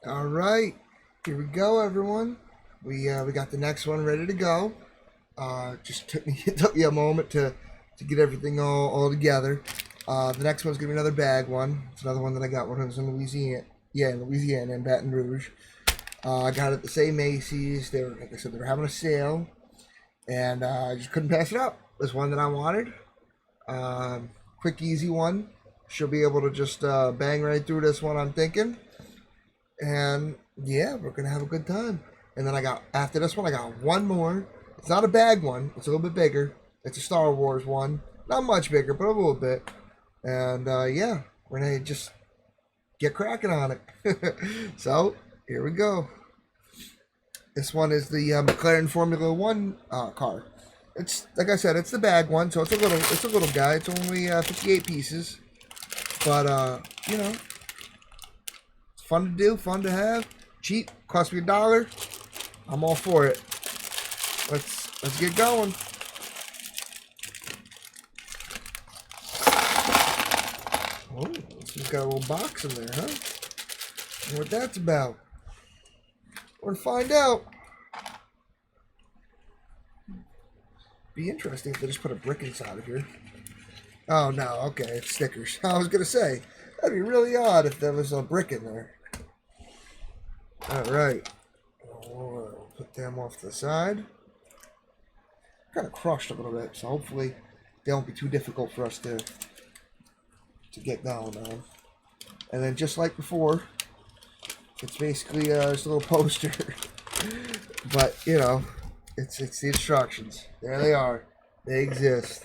All right, here we go, everyone. We got the next one ready to go. Just took me it took me a moment to get everything all together. The next one's gonna be another bag one. It's another one that I got when I was in Louisiana. Yeah, in Louisiana in Baton Rouge. I got it at the same Macy's. They were, like I said, they were having a sale, and I just couldn't pass it up. This one that I wanted. Quick, easy one. She'll be able to just bang right through this one, I'm thinking. And yeah, we're gonna have a good time. And then after this one, I got one more. It's not a bag one. It's a little bit bigger. It's a Star Wars one. Not much bigger, but a little bit. And yeah, we're gonna just get cracking on it. So here we go. This one is the McLaren Formula One car. It's like I said, it's the bag one, so it's a little guy. It's only 58 pieces, but you know, it's fun to do, fun to have, cheap. Cost me $1. I'm all for it. Let's get going. Oh, this one's got a little box in there, huh? I wonder what that's about. We're gonna find out. Be interesting if they just put a brick inside of here. Oh no, okay, it's stickers. I was gonna say that'd be really odd if there was a brick in there. All right, we'll put them off to the side. Kind of crushed a little bit, so hopefully they won't be too difficult for us to get going on. And then just like before, it's basically just a little poster, but you know, it's the instructions. There they are. They exist.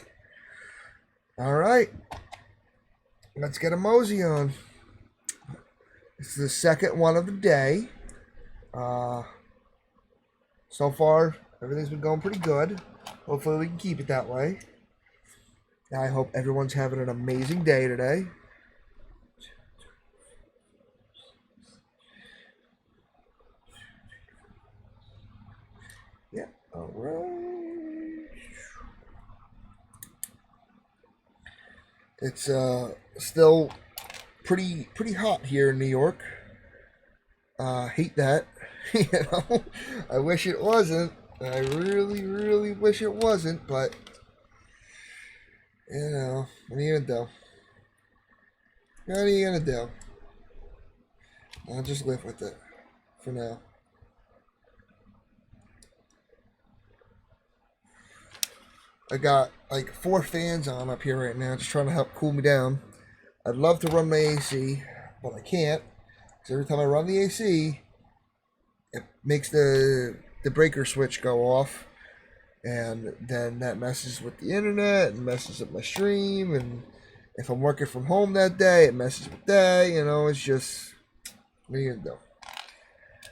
All right, let's get a mosey on. It's the second one of the day. So far, everything's been going pretty good. Hopefully, we can keep it that way. I hope everyone's having an amazing day today. Yeah, all right. It's still pretty hot here in New York. Hate that. You know, I wish it wasn't. I really wish it wasn't, but you know, what are you gonna do? What are you gonna do? I'll just live with it for now. I got like 4 fans on up here right now, just trying to help cool me down. I'd love to run my AC, but I can't. Because every time I run the AC, it makes the breaker switch go off. And then that messes with the internet and messes up my stream. And if I'm working from home that day, it messes with that. You know, it's just, what are you gonna do?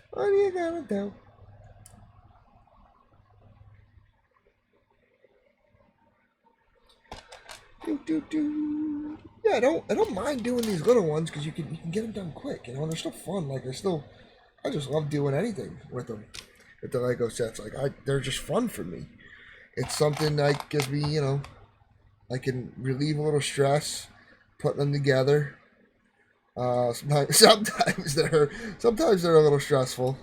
What are you gonna do? Yeah, I don't mind doing these little ones because you can get them done quick, you know, and they're still fun. Like I just love doing anything with them, with the Lego sets. Like they're just fun for me. It's something that gives me, you know, I can relieve a little stress, putting them together. Sometimes they're a little stressful.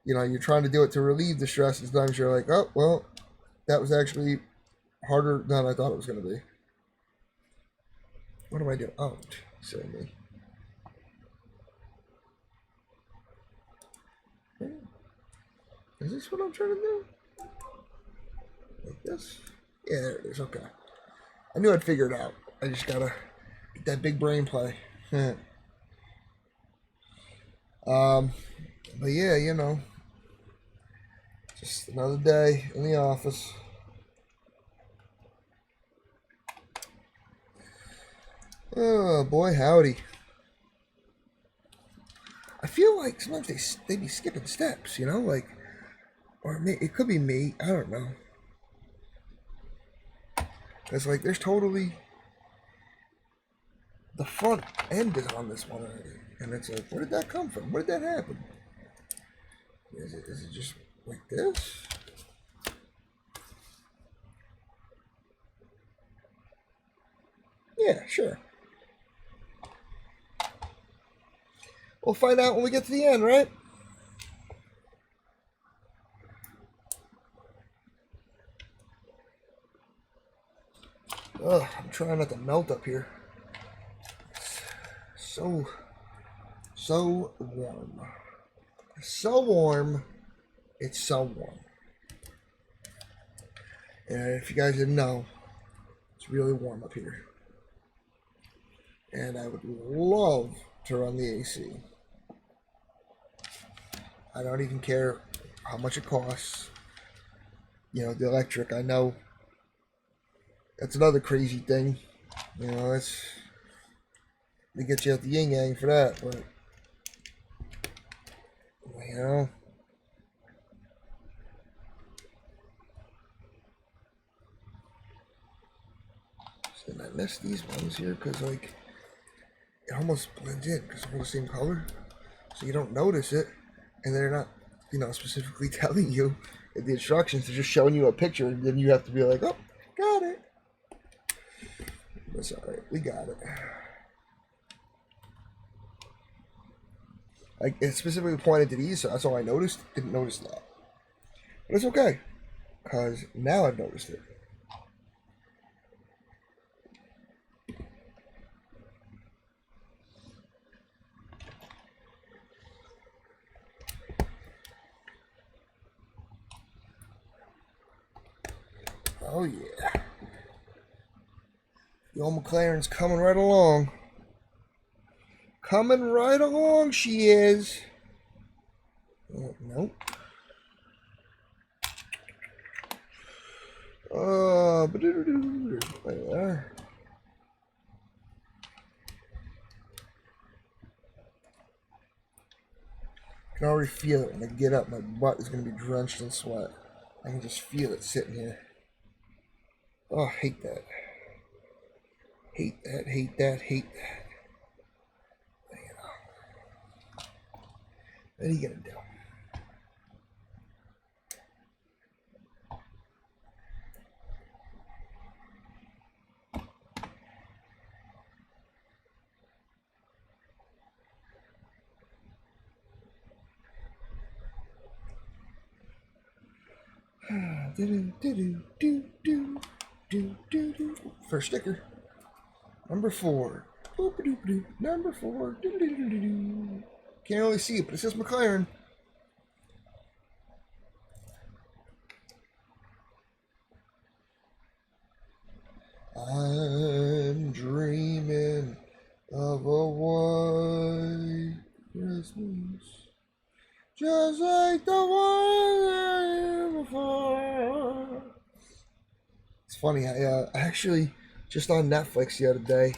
You know, you're trying to do it to relieve the stress, and sometimes you're like, oh well, that was actually harder than I thought it was going to be. What do I do? Oh, silly me. Is this what I'm trying to do? Like this? Yeah, there it is. Okay. I knew I'd figure it out. I just gotta get that big brain play. But yeah, you know, just another day in the office. Oh boy, howdy. I feel like sometimes they be skipping steps, you know, like, or it could be me. I don't know. Cause like there's totally the front end is on this one already, and it's like, where did that come from? Where did that happen? Is it just like this? Yeah, sure. We'll find out when we get to the end, right? Ugh, I'm trying not to melt up here. It's so warm. So warm. It's so warm. And if you guys didn't know, it's really warm up here. And I would love to run the AC. I don't even care how much it costs. You know, the electric, I know that's another crazy thing. You know, they get you at the yin yang for that, but you know. So I missed these ones here because like it almost blends in because they're all the same color, so you don't notice it, and they're not, you know, specifically telling you the instructions. They're just showing you a picture, and then you have to be like, oh, got it. That's all right. We got it. It specifically pointed to these, so that's all I noticed. Didn't notice that. But it's okay, because now I've noticed it. Oh, yeah. The old McLaren's coming right along. Coming right along, she is. Oh, nope. Right there. I can already feel it when I get up. My butt is going to be drenched in sweat. I can just feel it sitting here. Oh, hate that. Hate that, hate that, hate that. You know. What are you going to do? First sticker. Number 4. Number 4. Can't really see it, but it says McLaren. I'm dreaming of a white Christmas, just like the one before. It's funny. I actually just on Netflix the other day,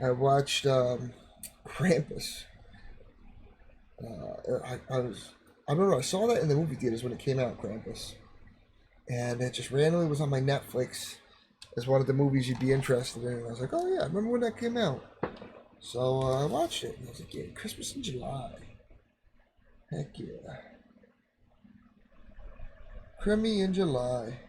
I watched Krampus. I don't know. I saw that in the movie theaters when it came out, Krampus, and it just randomly was on my Netflix as one of the movies you'd be interested in. And I was like, oh yeah, I remember when that came out. So I watched it, and I was like, yeah, Christmas in July. Heck yeah. Crimmy in July.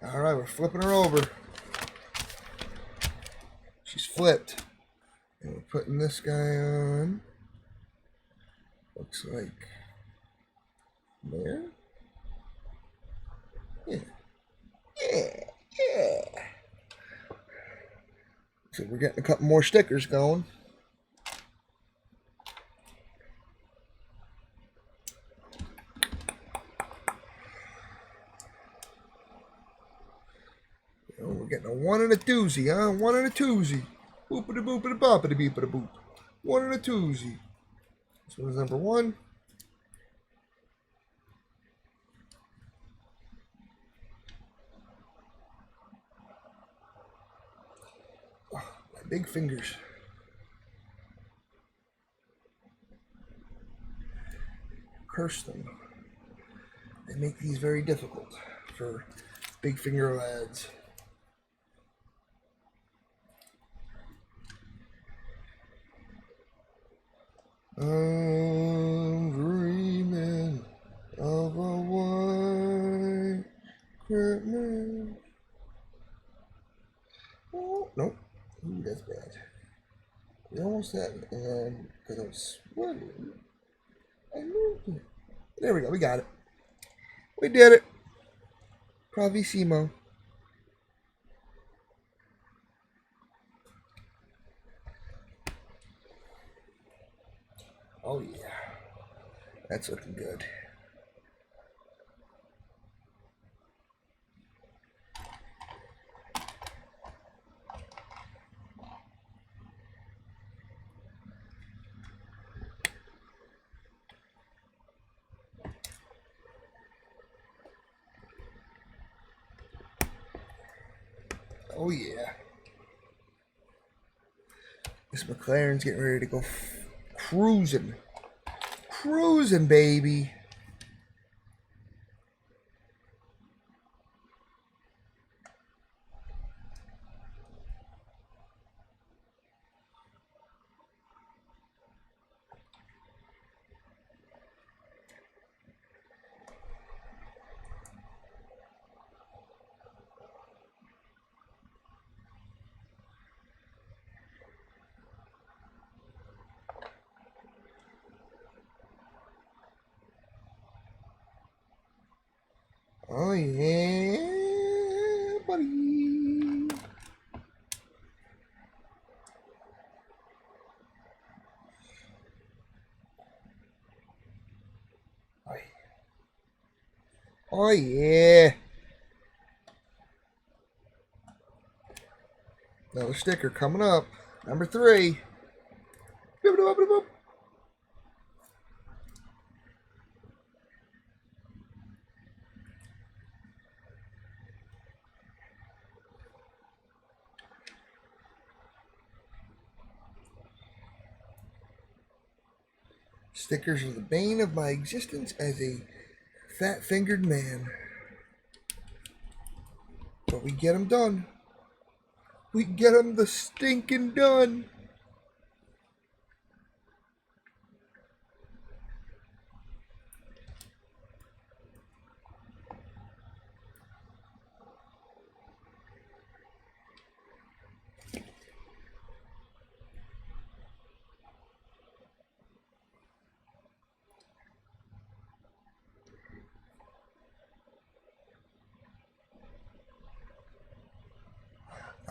All right, we're flipping her over. She's flipped. And we're putting this guy on. Looks like there. Yeah. Yeah. So we're getting a couple more stickers going. We're getting a 1 and a doozy, huh? 1 and a twosie. Boopity boopity boppity beepity boop. 1 and a twosie. This one's number 1. Oh, my big fingers. Curse them. They make these very difficult for big finger lads. I'm dreaming of a white Christmas. Oh, nope. Ooh, that's bad. We almost had it, and then, because I was sweating, I moved it. There we go, we got it. We did it. Bravissimo. Oh yeah, that's looking good. Oh yeah. This McLaren's getting ready to go cruising. Cruising, baby. Oh yeah, buddy. Oh yeah. Another sticker coming up. Number 3. Stickers are the bane of my existence as a fat-fingered man. But we get them done. We get them the stinking done.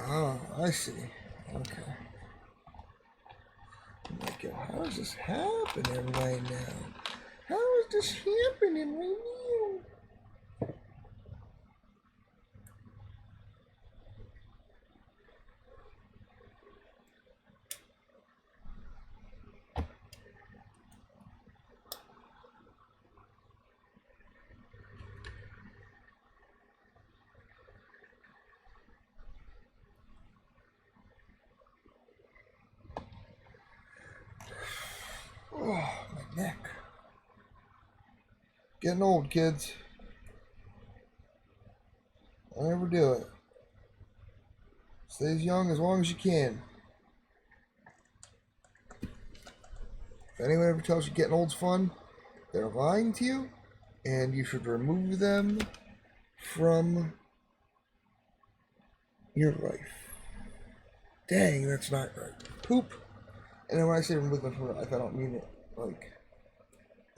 Oh, I see. Okay. I'm like, how is this happening right now? How is this happening right now? Oh, my neck. Getting old, kids. I'll never do it. Stay as young as long as you can. If anyone ever tells you getting old's fun, they're lying to you, and you should remove them from your life. Dang, that's not right. Poop. And then when I say remove them from your life, I don't mean it like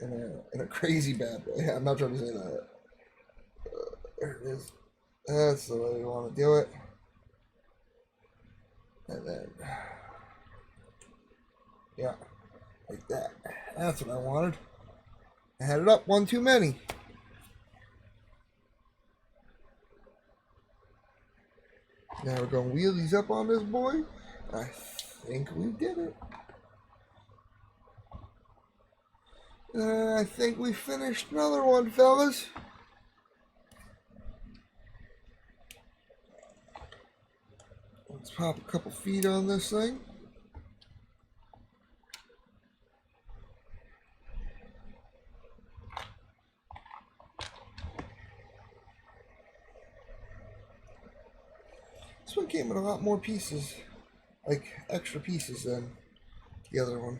in a crazy bad way. I'm not trying to say that. There it is. That's the way we want to do it. And then, yeah, like that. That's what I wanted. I had it up one too many. Now we're going to wheel these up on this boy. I think we did it. I think we finished another one, fellas. Let's pop a couple feet on this thing. This one came with a lot more pieces, like extra pieces than the other one.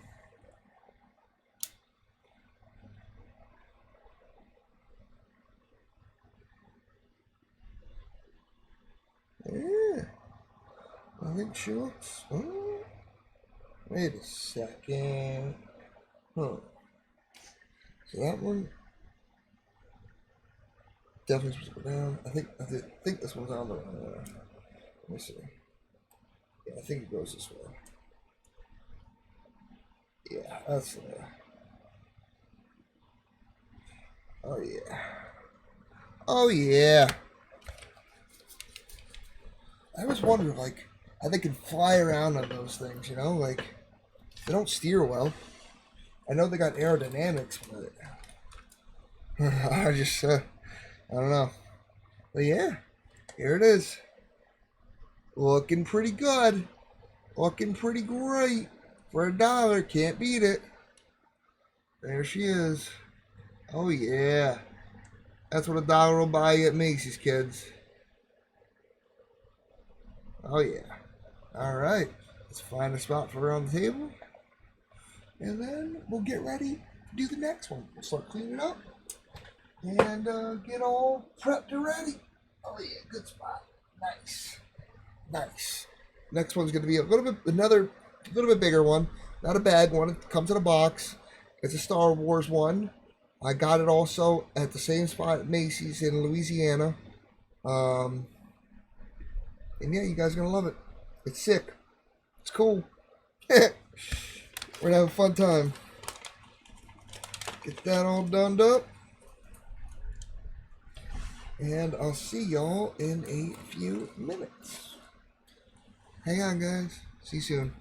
Yeah. I think she looks. Oh, wait a second. Huh. So that one definitely supposed to go down. I think this one's on the. Let me see. Yeah, I think it goes this way. Yeah, that's. Oh yeah. Oh yeah. I always wonder, like, how they can fly around on those things. You know, like they don't steer well. I know they got aerodynamics, but I just, I don't know. But yeah, here it is. Looking pretty good. Looking pretty great. For $1, can't beat it. There she is. Oh yeah. That's what $1 will buy you at Macy's, kids. Oh yeah. Alright. Let's find a spot for her on the table. And then we'll get ready to do the next one. We'll start cleaning up. And get all prepped and ready. Oh yeah, good spot. Nice. Nice. Next one's going to be a little bit bigger one. Not a bag one. It comes in a box. It's a Star Wars one. I got it also at the same spot at Macy's in Louisiana. And yeah, you guys are going to love it. It's sick. It's cool. We're going to have a fun time. Get that all done up. And I'll see y'all in a few minutes. Hang on, guys. See you soon.